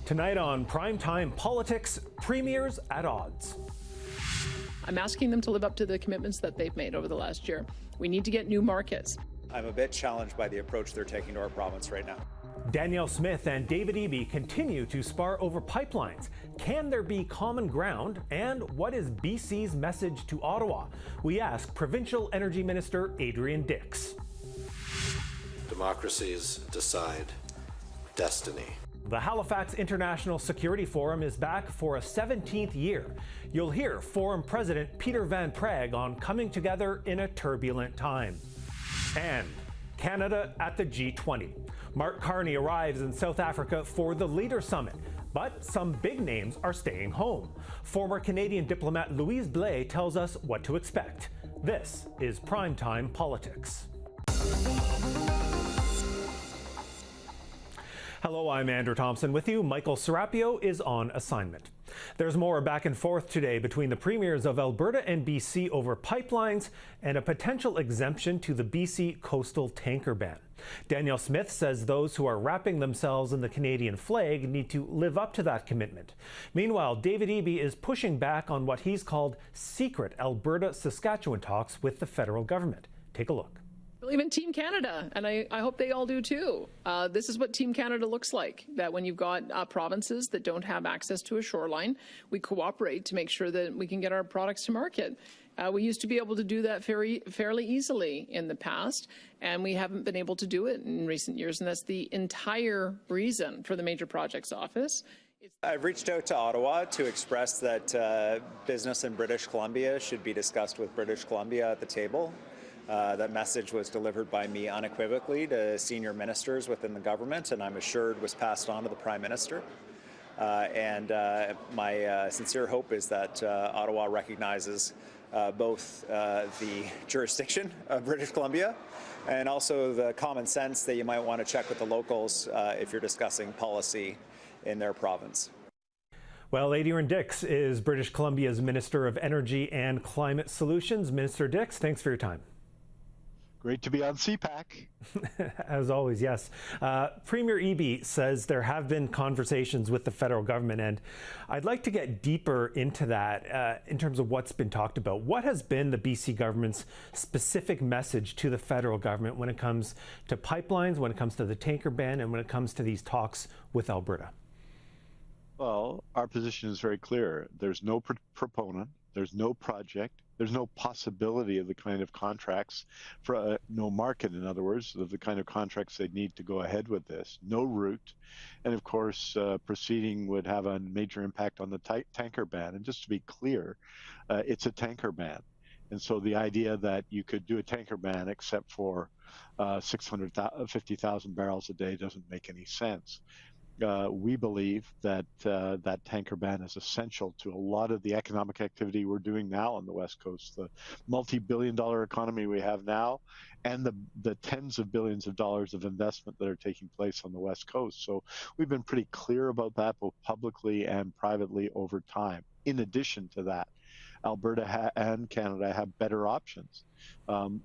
Tonight on Primetime Politics, premiers at odds. I'm asking them to live up to the commitments that they've made over the last year. We need to get new markets. I'm a bit challenged by the approach they're taking to our province right now. Danielle Smith and David Eby continue to spar over pipelines. Can there be common ground? And what is BC's message to Ottawa? We ask Provincial Energy Minister Adrian Dix. Democracies decide destiny. The Halifax International Security Forum is back for a 17th year. You'll hear Forum President Peter Van Praagh on coming together in a turbulent time. And Canada at the G20. Mark Carney arrives in South Africa for the Leader Summit, but some big names are staying home. Former Canadian diplomat Louise Blais tells us what to expect. This is Primetime Politics. Hello, I'm Andrew Thompson with you. Michael Serapio is on assignment. There's more back and forth today between the premiers of Alberta and BC over pipelines and a potential exemption to the BC coastal tanker ban. Danielle Smith says those who are wrapping themselves in the Canadian flag need to live up to that commitment. Meanwhile, David Eby is pushing back on what he's called secret Alberta-Saskatchewan talks with the federal government. Take a look. I believe in Team Canada, and I hope they all do too. This is what Team Canada looks like, that when you've got provinces that don't have access to a shoreline, we cooperate to make sure that we can get our products to market. We used to be able to do that fairly easily in the past, and we haven't been able to do it in recent years, and that's the entire reason for the Major Projects Office. I've reached out to Ottawa to express that business in British Columbia should be discussed with British Columbia at the table. That message was delivered by me unequivocally to senior ministers within the government, and I'm assured was passed on to the Prime Minister. My sincere hope is that Ottawa recognizes both the jurisdiction of British Columbia and also the common sense that you might want to check with the locals if you're discussing policy in their province. Well, Adrian Dix is British Columbia's Minister of Energy and Climate Solutions. Minister Dix, thanks for your time. Great to be on CPAC. As always, yes. Premier Eby says there have been conversations with the federal government, and I'd like to get deeper into that in terms of what's been talked about. What has been the BC government's specific message to the federal government when it comes to pipelines, when it comes to the tanker ban, and when it comes to these talks with Alberta? Well, our position is very clear. There's no proponent, there's no project, there's no possibility of the kind of contracts, for no market, in other words, of the kind of contracts they need to go ahead with this. No route. And of course, proceeding would have a major impact on the tanker ban. And just to be clear, it's a tanker ban. And so the idea that you could do a tanker ban except for 650,000 barrels a day doesn't make any sense. We believe that that tanker ban is essential to a lot of the economic activity we're doing now on the West Coast, the multi-billion-dollar economy we have now, and the tens of billions of dollars of investment that are taking place on the West Coast. So we've been pretty clear about that, both publicly and privately over time. In addition to that, Alberta and Canada have better options,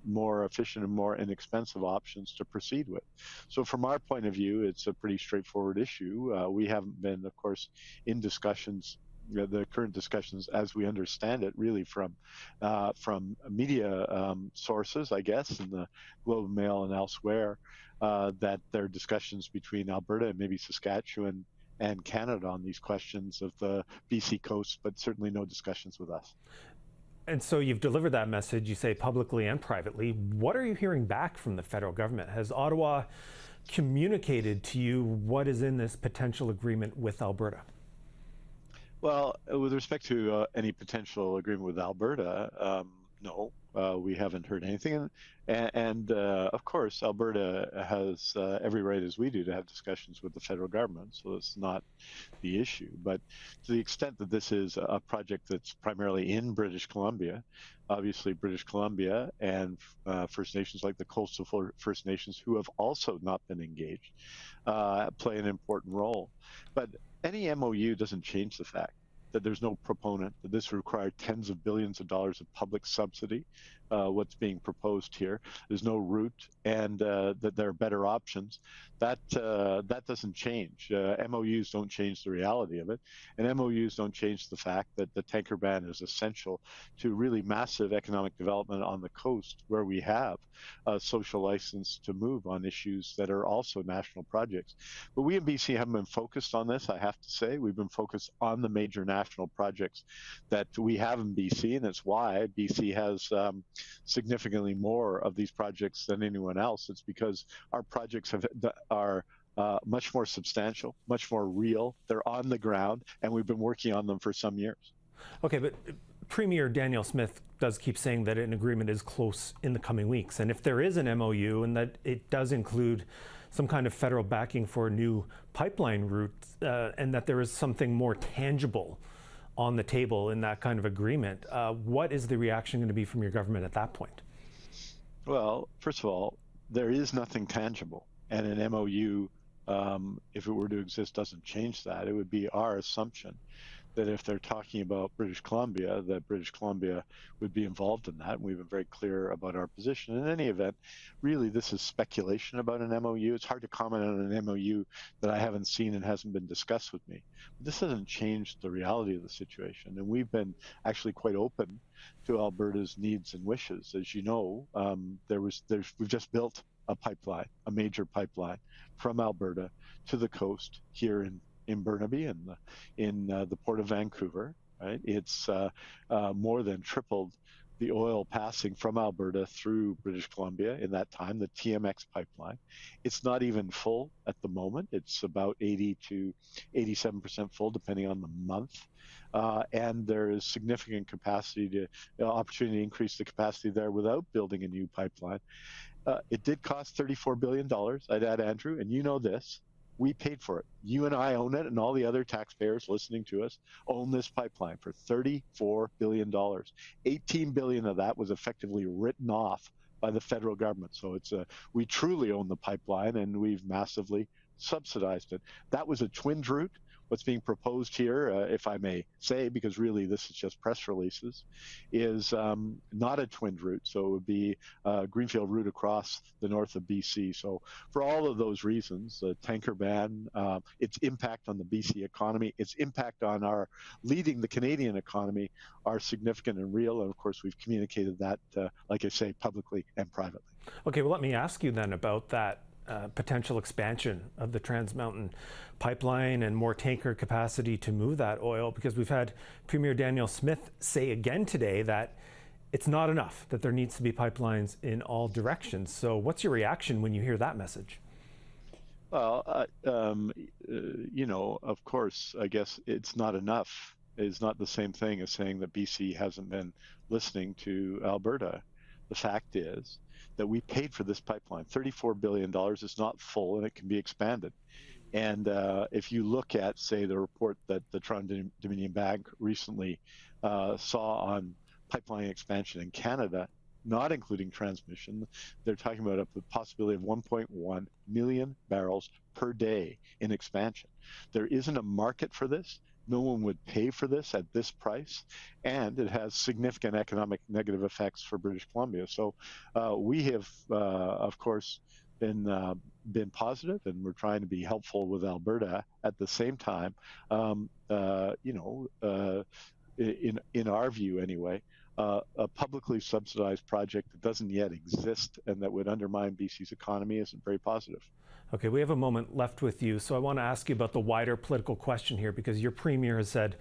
more efficient and more inexpensive options to proceed with. So from our point of view, it's a pretty straightforward issue. We haven't been, of course, in discussions, the current discussions as we understand it, really from media sources, I guess, in the Globe and Mail and elsewhere, that there are discussions between Alberta and maybe Saskatchewan and Canada on these questions of the BC coast, but certainly no discussions with us. And so you've delivered that message, you say publicly and privately. What are you hearing back from the federal government? Has Ottawa communicated to you what is in this potential agreement with Alberta? Well, with respect to any potential agreement with Alberta, no, we haven't heard anything. And of course, Alberta has every right, as we do, to have discussions with the federal government. So that's not the issue. But to the extent that this is a project that's primarily in British Columbia, obviously British Columbia and First Nations like the coastal First Nations, who have also not been engaged, play an important role. But any MOU doesn't change the fact that there's no proponent, that this required tens of billions of dollars of public subsidy what's being proposed here. There's no route, and that there are better options. That doesn't change. MOUs don't change the reality of it, and MOUs don't change the fact that the tanker ban is essential to really massive economic development on the coast, where we have a social license to move on issues that are also national projects. But we in BC haven't been focused on this, I have to say. We've been focused on the major national projects that we have in BC, and that's why BC has significantly more of these projects than anyone else. It's because our projects are much more substantial, much more real. They're on the ground, and we've been working on them for some years. Okay, but Premier Danielle Smith does keep saying that an agreement is close in the coming weeks. And if there is an MOU and that it does include some kind of federal backing for a new pipeline route, and that there is something more tangible on the table in that kind of agreement, what is the reaction going to be from your government at that point? Well, first of all, there is nothing tangible, and an MOU, if it were to exist, doesn't change that. It would be our assumption that if they're talking about British Columbia, that British Columbia would be involved in that. And we've been very clear about our position. In any event, really, this is speculation about an MOU. It's hard to comment on an MOU that I haven't seen and hasn't been discussed with me. But this doesn't change the reality of the situation. And we've been actually quite open to Alberta's needs and wishes. As you know, we've just built a pipeline, a major pipeline from Alberta to the coast here in Burnaby and in the Port of Vancouver. Right, it's more than tripled the oil passing from Alberta through British Columbia in that time, the TMX pipeline. It's not even full at the moment. It's about 80 to 87% full, depending on the month. And there is significant capacity opportunity to increase the capacity there without building a new pipeline. It did cost $34 billion, I'd add, Andrew, and you know this. We paid for it. You and I own it, and all the other taxpayers listening to us own this pipeline for $34 billion. $18 billion of that was effectively written off by the federal government. So we truly own the pipeline, and we've massively subsidized it. That was a twin route. What's being proposed here, if I may say, because really this is just press releases, is not a twin route. So it would be a greenfield route across the north of BC. So for all of those reasons, the tanker ban, its impact on the BC economy, its impact on our leading the Canadian economy are significant and real. And of course, we've communicated that, like I say, publicly and privately. Okay, well, let me ask you then about that potential expansion of the Trans Mountain pipeline and more tanker capacity to move that oil, because we've had Premier Danielle Smith say again today that it's not enough, that there needs to be pipelines in all directions. So what's your reaction when you hear that message? Well, you know, of course, I guess it's not enough. It's not the same thing as saying that BC hasn't been listening to Alberta. The fact is that we paid for this pipeline. $34 billion is not full, and it can be expanded. And if you look at, say, the report that the Toronto-Dominion Bank recently saw on pipeline expansion in Canada, not including transmission, they're talking about a possibility of 1.1 million barrels per day in expansion. There isn't a market for this. No one would pay for this at this price, and it has significant economic negative effects for British Columbia. So we have, of course, been positive, and we're trying to be helpful with Alberta. At the same time, you know, in our view anyway, a publicly subsidized project that doesn't yet exist and that would undermine BC's economy isn't very positive. Okay, we have a moment left with you, so I want to ask you about the wider political question here, because your premier has said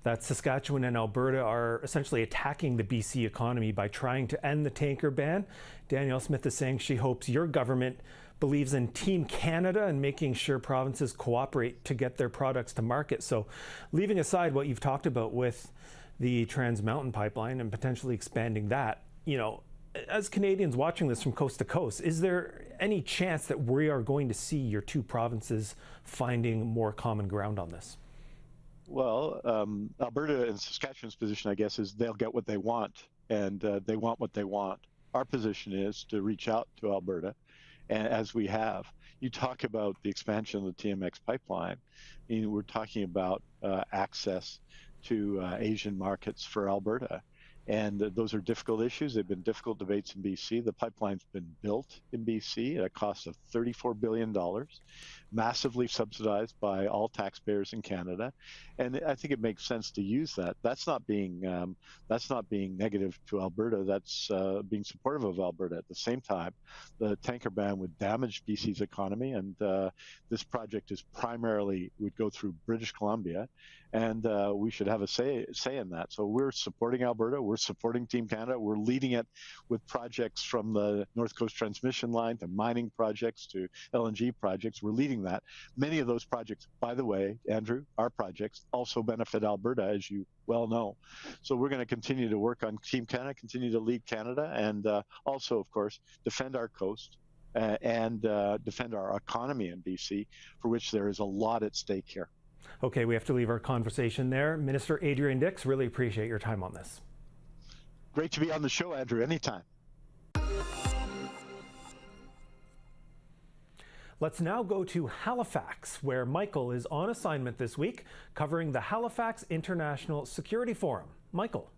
that Saskatchewan and Alberta are essentially attacking the BC economy by trying to end the tanker ban. Danielle Smith is saying she hopes your government believes in Team Canada and making sure provinces cooperate to get their products to market. So leaving aside what you've talked about with the Trans Mountain pipeline and potentially expanding that, you know, as Canadians watching this from coast to coast, is there any chance that we are going to see your two provinces finding more common ground on this? Well, Alberta and Saskatchewan's position, I guess, is they'll get what they want, and they want what they want. Our position is to reach out to Alberta, and as we have. You talk about the expansion of the TMX pipeline, we're talking about access to Asian markets for Alberta. And those are difficult issues. They've been difficult debates in BC. The pipeline's been built in BC at a cost of $34 billion, massively subsidized by all taxpayers in Canada. And I think it makes sense to use that. That's not being negative to Alberta. That's being supportive of Alberta. At the same time, the tanker ban would damage BC's economy, and this project is primarily would go through British Columbia, and we should have a say in that. So we're supporting Alberta. We're supporting Team Canada. We're leading it with projects from the North Coast Transmission Line to mining projects to LNG projects. We're leading that. Many of those projects, by the way, Andrew, our projects also benefit Alberta, as you well know. So we're going to continue to work on Team Canada, continue to lead Canada, and also, of course, defend our coast and defend our economy in BC, for which there is a lot at stake here. Okay, we have to leave our conversation there. Minister Adrian Dix, really appreciate your time on this. Great to be on the show, Andrew, anytime. Let's now go to Halifax, where Michael is on assignment this week, covering the Halifax International Security Forum. Michael.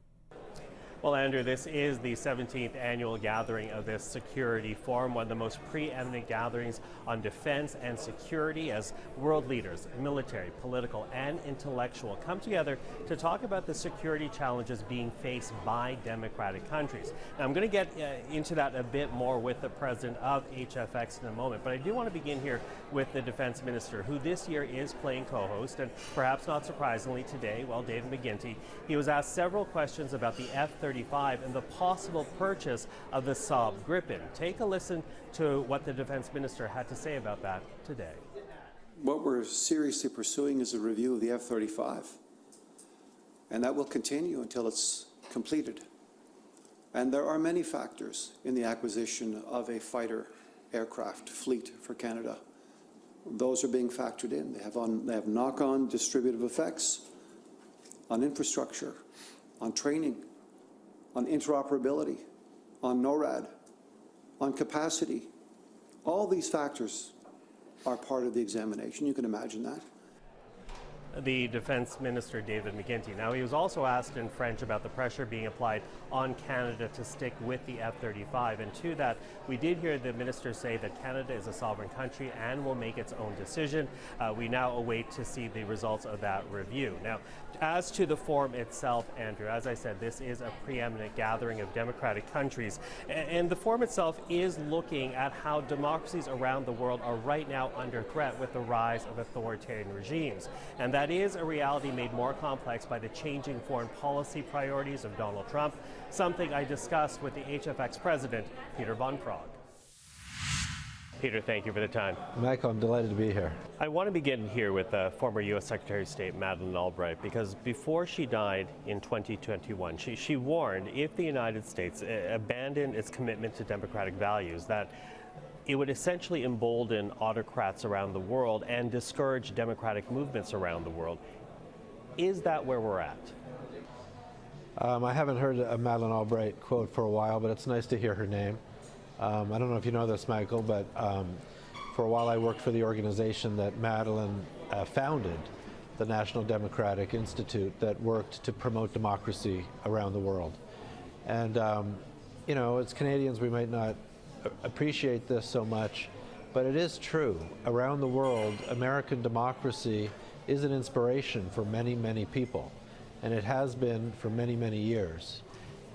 Well, Andrew, this is the 17th annual gathering of this security forum, one of the most preeminent gatherings on defense and security as world leaders, military, political, and intellectual come together to talk about the security challenges being faced by democratic countries. Now, I'm going to get into that a bit more with the president of HFX in a moment, but I do want to begin here with the defense minister, who this year is playing co-host, and perhaps not surprisingly today, well, David McGuinty, he was asked several questions about the F-35 and the possible purchase of the Saab Gripen. Take a listen to what the defense minister had to say about that today. What we're seriously pursuing is a review of the F-35, and that will continue until it's completed. And there are many factors in the acquisition of a fighter aircraft fleet for Canada. Those are being factored in. They have knock-on distributive effects on infrastructure, on training, on interoperability, on NORAD, on capacity. All these factors are part of the examination. You can imagine that. The defense minister, David McGuinty. Now, he was also asked in French about the pressure being applied on Canada to stick with the F-35. And to that, we did hear the minister say that Canada is a sovereign country and will make its own decision. We now await to see the results of that review. Now, as to the forum itself, Andrew, as I said, this is a preeminent gathering of democratic countries. And the forum itself is looking at how democracies around the world are right now under threat with the rise of authoritarian regimes. And that is a reality made more complex by the changing foreign policy priorities of Donald Trump, something I discussed with the HFX president, Peter von Praagh. Peter, thank you for the time. Michael, I'm delighted to be here. I want to begin here with former U.S. Secretary of State Madeleine Albright, because before she died in 2021, she warned if the United States abandoned its commitment to democratic values, that it would essentially embolden autocrats around the world and discourage democratic movements around the world. Is that where we're at? I haven't heard a Madeleine Albright quote for a while, but it's nice to hear her name. I don't know if you know this, Michael, but for a while I worked for the organization that Madeleine founded, the National Democratic Institute, that worked to promote democracy around the world. And, you know, as Canadians, we might not appreciate this so much, but it is true. Around the world, American democracy is an inspiration for many, many people, and it has been for many, many years.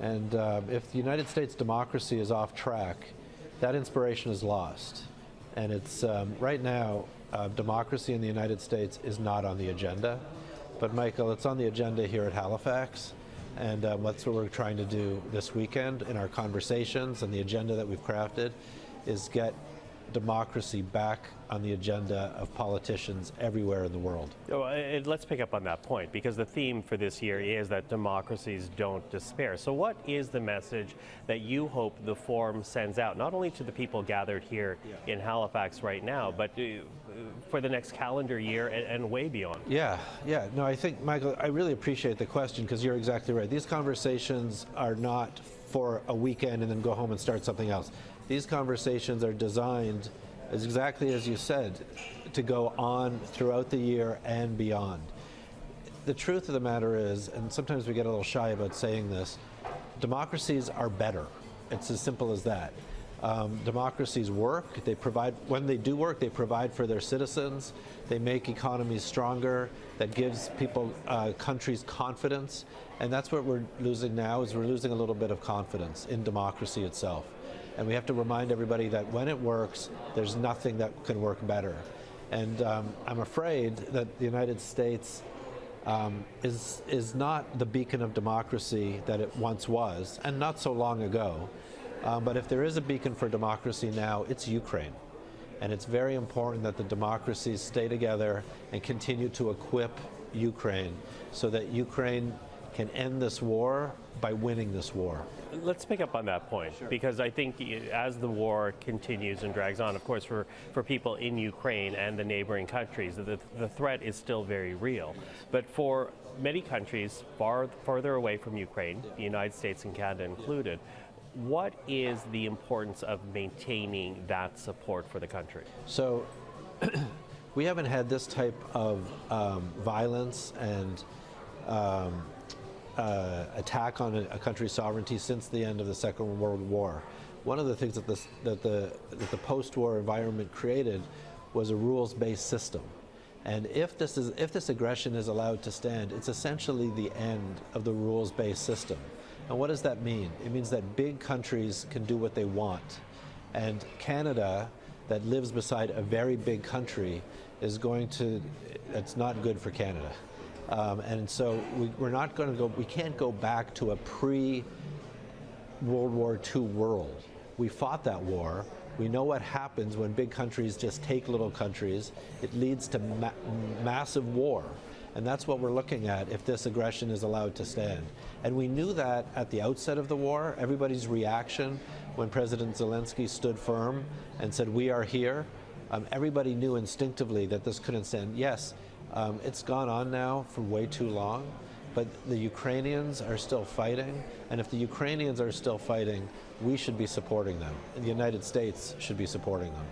And if the United States democracy is off track, that inspiration is lost. And it's right now, democracy in the United States is not on the agenda. But Michael, it's on the agenda here at Halifax. And that's what we're trying to do this weekend in our conversations, and the agenda that we've crafted is get democracy back on the agenda of politicians everywhere in the world. Let's pick up on that point, because the theme for this year is that democracies don't despair. So what is the message that you hope the forum sends out, not only to the people gathered here in Halifax right now, but for the next calendar year and way beyond? No, I think, Michael, I really appreciate the question, because you're exactly right. These conversations are not for a weekend and then go home and start something else. These conversations are designed, as exactly as you said, to go on throughout the year and beyond. The truth of the matter is, and sometimes we get a little shy about saying this, democracies are better. It's as simple as that. Democracies work. They provide, when they do work, they provide for their citizens. They make economies stronger. That gives people, countries confidence. And that's what we're losing now, is we're losing a little bit of confidence in democracy itself. And we have to remind everybody that when it works, there's nothing that can work better. And I'm afraid that the United States is not the beacon of democracy that it once was, and not so long ago. But if there is a beacon for democracy now, it's Ukraine. And it's very important that the democracies stay together and continue to equip Ukraine so that Ukraine can end this war by winning this war. Let's pick up on that point, because I think as the war continues and drags on, of course, for people in Ukraine and the neighboring countries, the threat is still very real. But for many countries farther away from Ukraine, the United States and Canada included, what is the importance of maintaining that support for the country? So we haven't had this type of violence and attack on a country's sovereignty since the end of the Second World War. One of the things that the post-war environment created was a rules-based system. And if this aggression is allowed to stand, it's essentially the end of the rules-based system. And what does that mean? It means that big countries can do what they want. And Canada, that lives beside a very big country, is going to, it's not good for Canada. And so we can't go back to a pre-World War II world. We fought that war. We know what happens when big countries just take little countries. It leads to massive war. And that's what we're looking at if this aggression is allowed to stand. And we knew that at the outset of the war. Everybody's reaction when President Zelensky stood firm and said, "We are here," everybody knew instinctively that this couldn't stand. Yes, it's gone on now for way too long, but the Ukrainians are still fighting. And if the Ukrainians are still fighting, we should be supporting them. And the United States should be supporting them.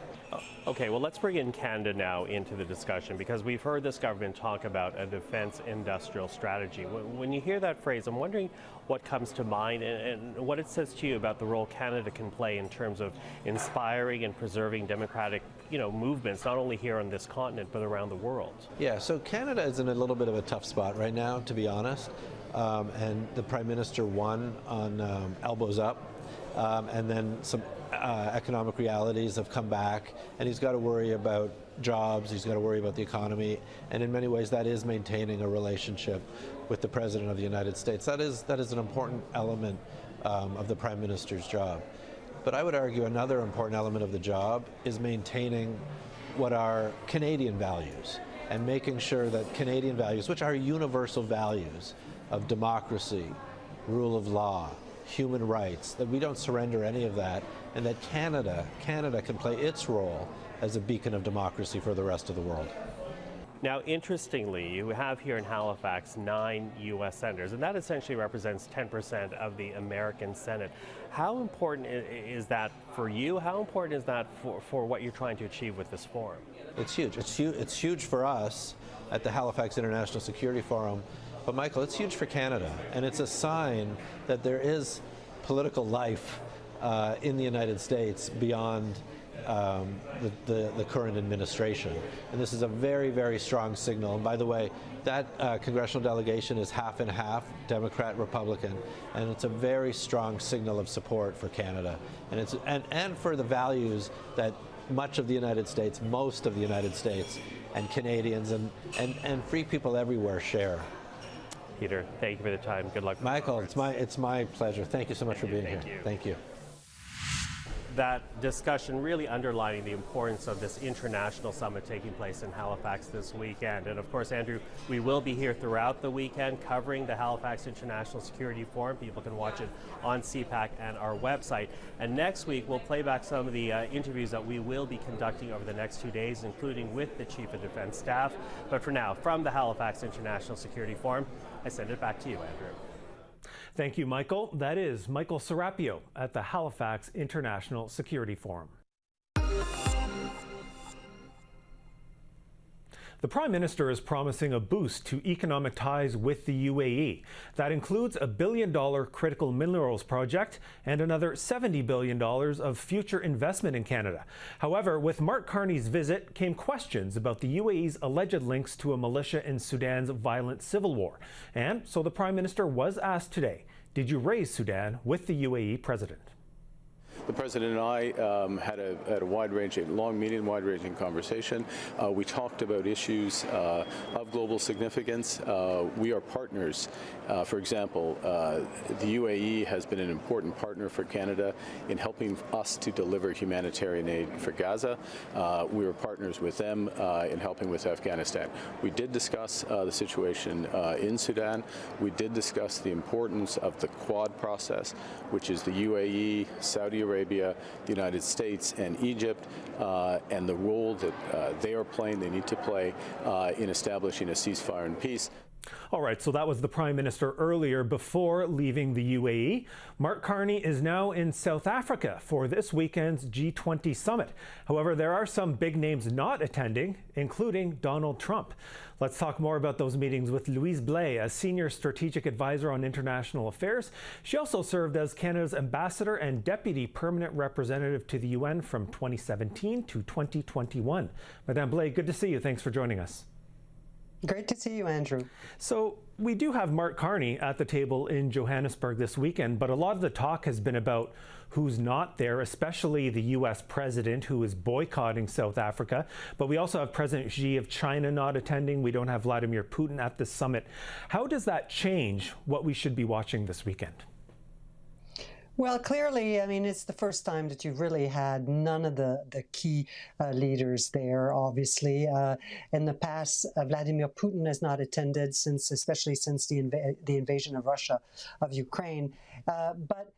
Okay, well, let's bring in Canada now into the discussion, because we've heard this government talk about a defense industrial strategy. When you hear that phrase, I'm wondering what comes to mind and what it says to you about the role Canada can play in terms of inspiring and preserving democratic, movements, not only here on this continent, but around the world. Yeah, so Canada is in a little bit of a tough spot right now, to be honest. And the Prime Minister won on elbows up, and then some economic realities have come back, and he's got to worry about jobs, he's got to worry about the economy, and in many ways that is maintaining a relationship with the President of the United States. That is an important element of the Prime Minister's job. But I would argue another important element of the job is maintaining what are Canadian values and making sure that Canadian values, which are universal values of democracy, rule of law, human rights, that we don't surrender any of that, and that Canada can play its role as a beacon of democracy for the rest of the world. Now, interestingly, you have here in Halifax 9 U.S. senators, and that essentially represents 10% of the American Senate. How important is that for you? How important is that for what you're trying to achieve with this forum? It's huge. It's huge for us at the Halifax International Security Forum. But Michael, it's huge for Canada, and it's a sign that there is political life in the United States beyond the current administration. And this is a very, very strong signal. And by the way, that congressional delegation is half and half, Democrat, Republican, and it's a very strong signal of support for Canada. And it's and for the values that much of the United States, most of the United States, and Canadians and free people everywhere share. Peter, thank you for the time. Good luck. Michael, it's my pleasure. Thank you so much for being here. Thank you. That discussion really underlining the importance of this international summit taking place in Halifax this weekend. And of course, Andrew, we will be here throughout the weekend covering the Halifax International Security Forum. People can watch it on CPAC and our website. And next week, we'll play back some of the interviews that we will be conducting over the next 2 days, including with the Chief of Defense Staff. But for now, from the Halifax International Security Forum, I send it back to you, Andrew. Thank you, Michael. That is Michael Serapio at the Halifax International Security Forum. The Prime Minister is promising a boost to economic ties with the UAE. That includes a $1 billion critical minerals project and another $70 billion of future investment in Canada. However, with Mark Carney's visit came questions about the UAE's alleged links to a militia in Sudan's violent civil war. And so the Prime Minister was asked today, did you raise Sudan with the UAE president? The President and I had a long meeting, wide-ranging conversation. We talked about issues of global significance. We are partners. For example, the UAE has been an important partner for Canada in helping us to deliver humanitarian aid for Gaza. We were partners with them in helping with Afghanistan. We did discuss the situation in Sudan. We did discuss the importance of the Quad process, which is the UAE, Saudi Arabia, the United States, and Egypt, and the role that they are playing, they need to play in establishing a ceasefire and peace. All right, so that was the Prime Minister earlier before leaving the UAE. Mark Carney is now in South Africa for this weekend's G20 summit. However, there are some big names not attending, including Donald Trump. Let's talk more about those meetings with Louise Blais, a senior strategic advisor on international affairs. She also served as Canada's ambassador and deputy permanent representative to the UN from 2017 to 2021. Madame Blais, good to see you. Thanks for joining us. Great to see you, Andrew. So we do have Mark Carney at the table in Johannesburg this weekend, but a lot of the talk has been about who's not there, especially the U.S. president who is boycotting South Africa. But we also have President Xi of China not attending. We don't have Vladimir Putin at the summit. How does that change what we should be watching this weekend? Well, clearly, I mean, it's the first time that you've really had none of the key leaders there, obviously. In the past, Vladimir Putin has not attended, especially since the invasion of Russia of Ukraine. But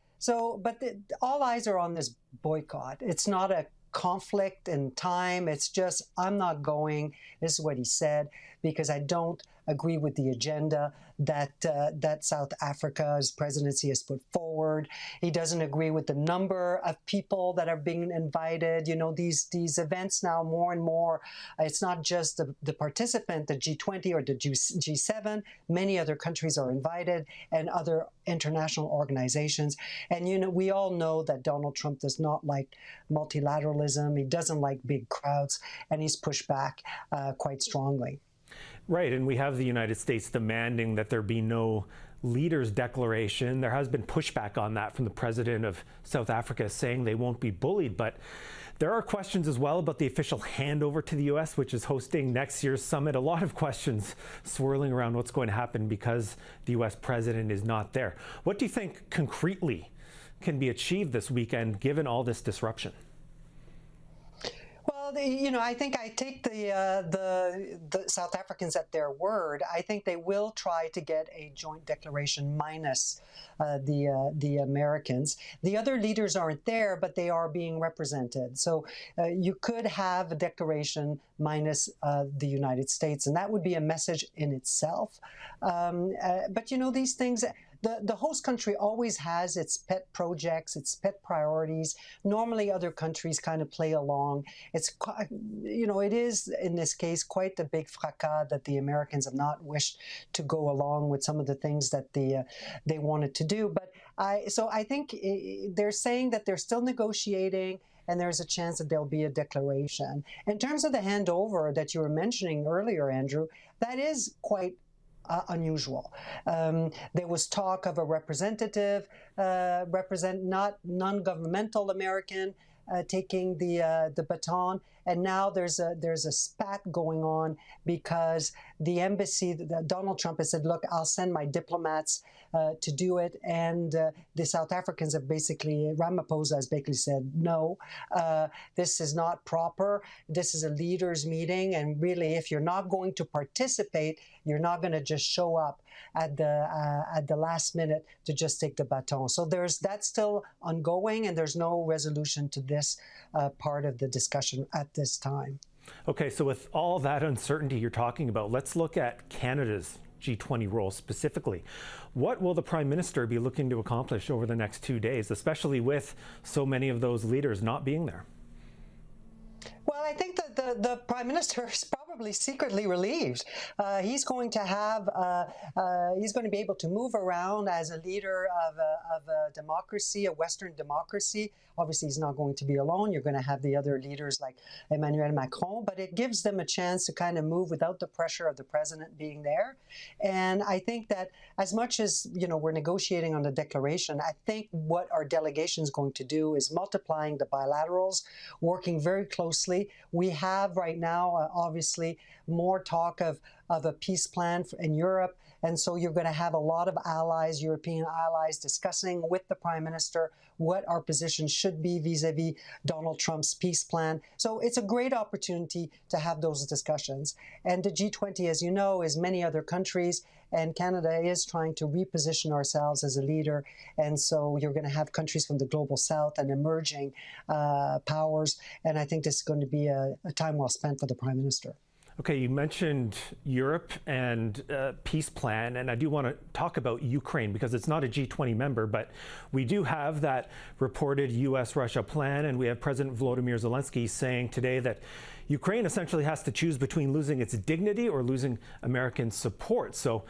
all eyes are on this boycott. It's not a conflict in time. It's just, I'm not going. This is what he said, because I don't agree with the agenda that South Africa's presidency has put forward. He doesn't agree with the number of people that are being invited. You know, these events now more and more, it's not just the participant, the G20 or the G7. Many other countries are invited and other international organizations. And, you know, we all know that Donald Trump does not like multilateralism. He doesn't like big crowds, and he's pushed back quite strongly. Right, and we have the United States demanding that there be no leaders declaration. There has been pushback on that from the president of South Africa, saying they won't be bullied. But there are questions as well about the official handover to the U.S., which is hosting next year's summit. A lot of questions swirling around what's going to happen because the U.S. president is not there. What do you think concretely can be achieved this weekend, given all this disruption? Well, you know, I think I take the South Africans at their word. I think they will try to get a joint declaration minus the Americans. The other leaders aren't there, but they are being represented. So you could have a declaration minus the United States, and that would be a message in itself. But, you know, these things... The host country always has its pet projects, its pet priorities. Normally, other countries kind of play along. It's, you know, it is, in this case, quite a big fracas that the Americans have not wished to go along with some of the things that they wanted to do. But so I think they're saying that they're still negotiating, and there's a chance that there'll be a declaration. In terms of the handover that you were mentioning earlier, Andrew, that is quite unusual. There was talk of a representative, not non-governmental American taking the baton, and now there's a spat going on because the embassy, Donald Trump has said, look, I'll send my diplomats to do it, and the South Africans have basically, Ramaphosa has basically said, no, this is not proper. This is a leaders meeting, and really, if you're not going to participate, you're not going to just show up at the last minute to just take the baton. So that's still ongoing, and there's no resolution to this part of the discussion at this time. Okay, so with all that uncertainty you're talking about, let's look at Canada's G20 role specifically. What will the Prime Minister be looking to accomplish over the next 2 days, especially with so many of those leaders not being there? Well, I think that the Prime Minister is probably probably secretly relieved. He's going to have, he's going to be able to move around as a leader of a democracy, a Western democracy. Obviously, he's not going to be alone. You're going to have the other leaders like Emmanuel Macron, but it gives them a chance to kind of move without the pressure of the president being there. And I think that as much as, you know, we're negotiating on the declaration, I think what our delegation is going to do is multiplying the bilaterals, working very closely. We have right now, obviously, more talk of a peace plan in Europe. And so you're going to have a lot of allies, European allies, discussing with the Prime Minister what our position should be vis-a-vis Donald Trump's peace plan. So it's a great opportunity to have those discussions. And the G20, as you know, is many other countries, and Canada is trying to reposition ourselves as a leader. And so you're going to have countries from the global south and emerging powers. And I think this is going to be a time well spent for the Prime Minister. Okay, you mentioned Europe and peace plan, and I do want to talk about Ukraine because it's not a G20 member, but we do have that reported U.S.-Russia plan, and we have President Volodymyr Zelensky saying today that Ukraine essentially has to choose between losing its dignity or losing American support. So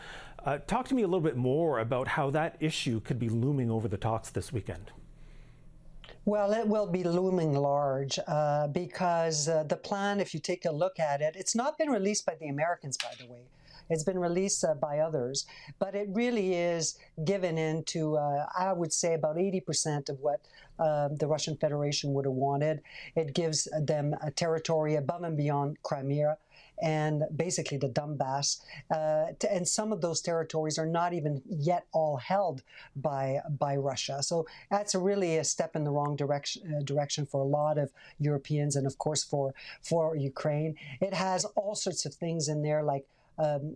talk to me a little bit more about how that issue could be looming over the talks this weekend. Well, it will be looming large because the plan, if you take a look at it, it's not been released by the Americans, by the way. It's been released by others, but it really is given into, I would say, about 80% of what the Russian Federation would have wanted. It gives them a territory above and beyond Crimea, and basically the Donbass. And some of those territories are not even yet all held by Russia. So that's really a step in the wrong direction for a lot of Europeans and, of course, for Ukraine. It has all sorts of things in there like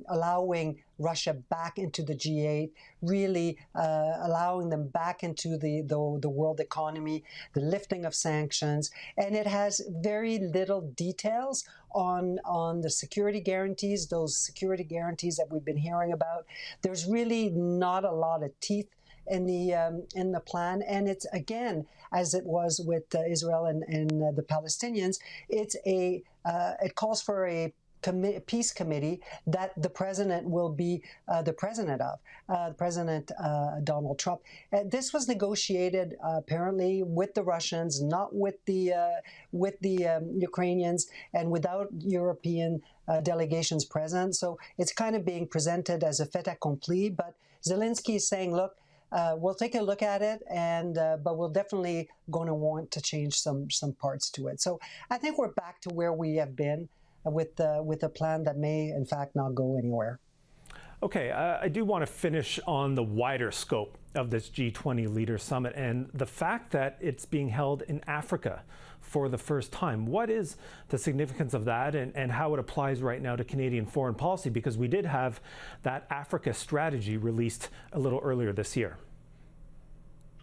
allowing Russia back into the G8, really allowing them back into the world economy, the lifting of sanctions, and it has very little details on the security guarantees, those security guarantees that we've been hearing about. There's really not a lot of teeth in the plan, and it's, again, as it was with Israel and the Palestinians, it calls for a peace committee that the president will be the president of, President Donald Trump. This was negotiated apparently with the Russians, not with the Ukrainians, and without European delegations present. So it's kind of being presented as a fait accompli. But Zelensky is saying, look, we'll take a look at it, and but we're definitely going to want to change some parts to it. So I think we're back to where we have been, with a plan that may, in fact, not go anywhere. Okay, I do want to finish on the wider scope of this G20 Leaders Summit and the fact that it's being held in Africa for the first time. What is the significance of that, and how it applies right now to Canadian foreign policy? Because we did have that Africa strategy released a little earlier this year.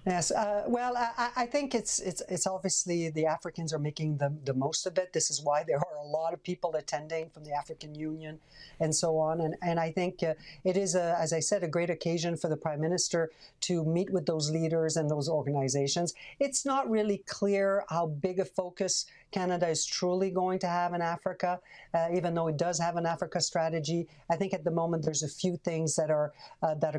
Yes, well, I think it's obviously the Africans are making the most of it. This is why there are a lot of people attending from the African Union and so on. And I think it is, as I said, a great occasion for the Prime Minister to meet with those leaders and those organizations. It's not really clear how big a focus Canada is truly going to have in Africa, even though it does have an Africa strategy. I think at the moment there's a few things that are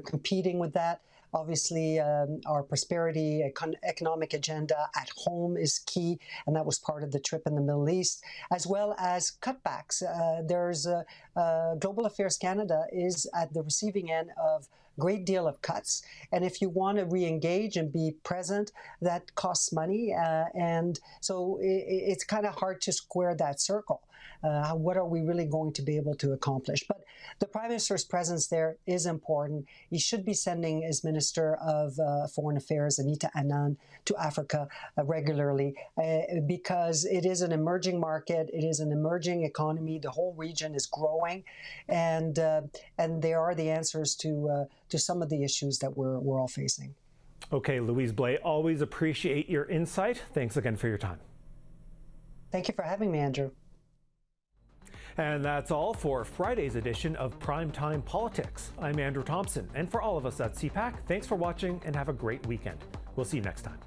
competing with that. Obviously, our prosperity economic agenda at home is key, and that was part of the trip in the Middle East, as well as cutbacks. There's Global Affairs Canada is at the receiving end of a great deal of cuts, and if you want to re-engage and be present, that costs money, and so it's kind of hard to square that circle. What are we really going to be able to accomplish? But the Prime Minister's presence there is important. He should be sending his Minister of Foreign Affairs, Anita Anand, to Africa regularly because it is an emerging market. It is an emerging economy. The whole region is growing, and there are the answers to some of the issues that we're all facing. Okay, Louise Blais, always appreciate your insight. Thanks again for your time. Thank you for having me, Andrew. And that's all for Friday's edition of Primetime Politics. I'm Andrew Thompson, and for all of us at CPAC, thanks for watching and have a great weekend. We'll see you next time.